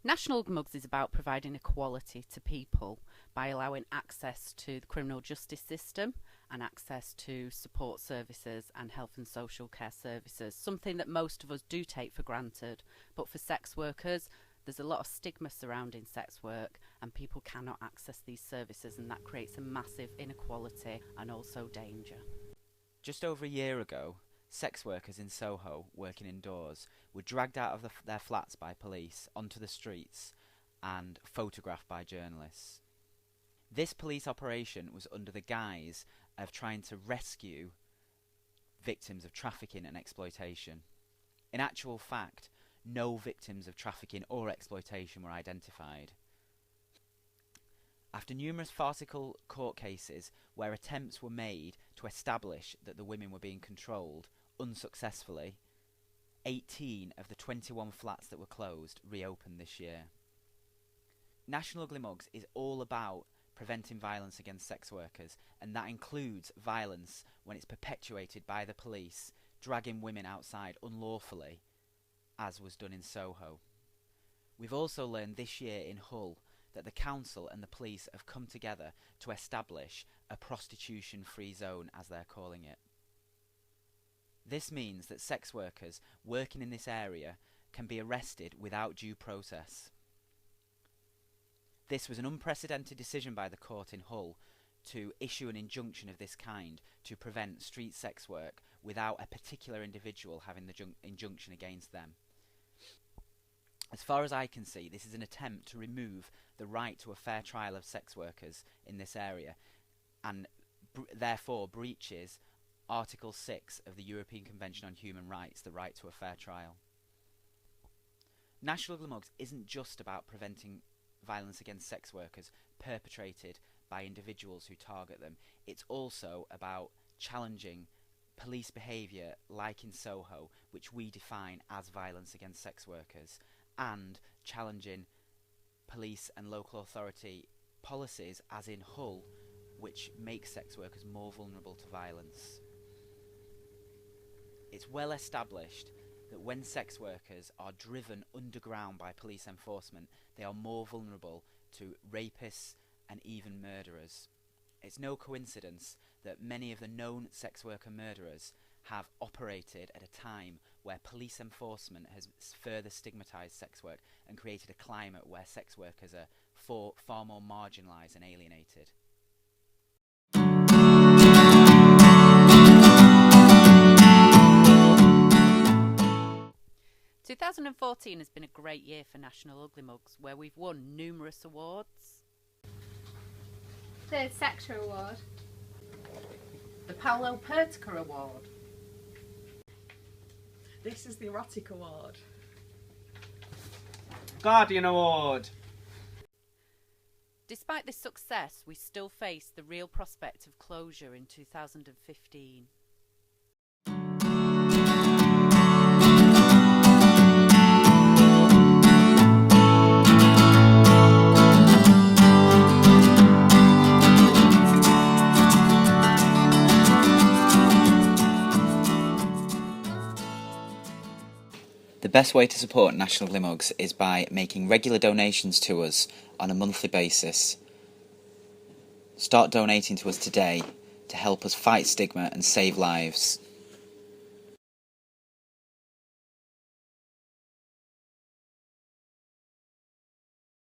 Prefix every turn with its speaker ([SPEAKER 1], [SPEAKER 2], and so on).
[SPEAKER 1] National Mugs is about providing equality to people by allowing access to the criminal justice system and access to support services and health and social care services, something that most of us do take for granted. But for sex workers, there's a lot of stigma surrounding sex work and people cannot access these services, and that creates a massive inequality and also danger.
[SPEAKER 2] Just over a year ago, sex workers in Soho working indoors were dragged out of their flats by police onto the streets and photographed by journalists. This police operation was under the guise of trying to rescue victims of trafficking and exploitation. In actual fact, no victims of trafficking or exploitation were identified. After numerous farcical court cases where attempts were made to establish that the women were being controlled unsuccessfully, 18 of the 21 flats that were closed reopened this year. National Ugly Mugs is all about preventing violence against sex workers, and that includes violence when it's perpetuated by the police, dragging women outside unlawfully, as was done in Soho. We've also learned this year in Hull that the council and the police have come together to establish a prostitution-free zone, as they're calling it. This means that sex workers working in this area can be arrested without due process. This was an unprecedented decision by the court in Hull to issue an injunction of this kind to prevent street sex work without a particular individual having the injunction against them. As far as I can see, this is an attempt to remove the right to a fair trial of sex workers in this area, and therefore breaches Article 6 of the European Convention on Human Rights, the right to a fair trial. National Ugly Mugs isn't just about preventing violence against sex workers perpetrated by individuals who target them. It's also about challenging police behaviour like in Soho, which we define as violence against sex workers, and challenging police and local authority policies, as in Hull, which make sex workers more vulnerable to violence. It's well established that when sex workers are driven underground by police enforcement, they are more vulnerable to rapists and even murderers. It's no coincidence that many of the known sex worker murderers have operated at a time where police enforcement has further stigmatised sex work and created a climate where sex workers are far more marginalised and alienated.
[SPEAKER 1] 2014 has been a great year for National Ugly Mugs, where we've won numerous awards.
[SPEAKER 3] The Sector Award.
[SPEAKER 1] The Paolo Pertica Award.
[SPEAKER 4] This is the Erotic Award.
[SPEAKER 5] Guardian Award.
[SPEAKER 1] Despite this success, we still face the real prospect of closure in 2015.
[SPEAKER 2] The best way to support National Ugly Mugs is by making regular donations to us on a monthly basis. Start donating to us today to help us fight stigma and save lives.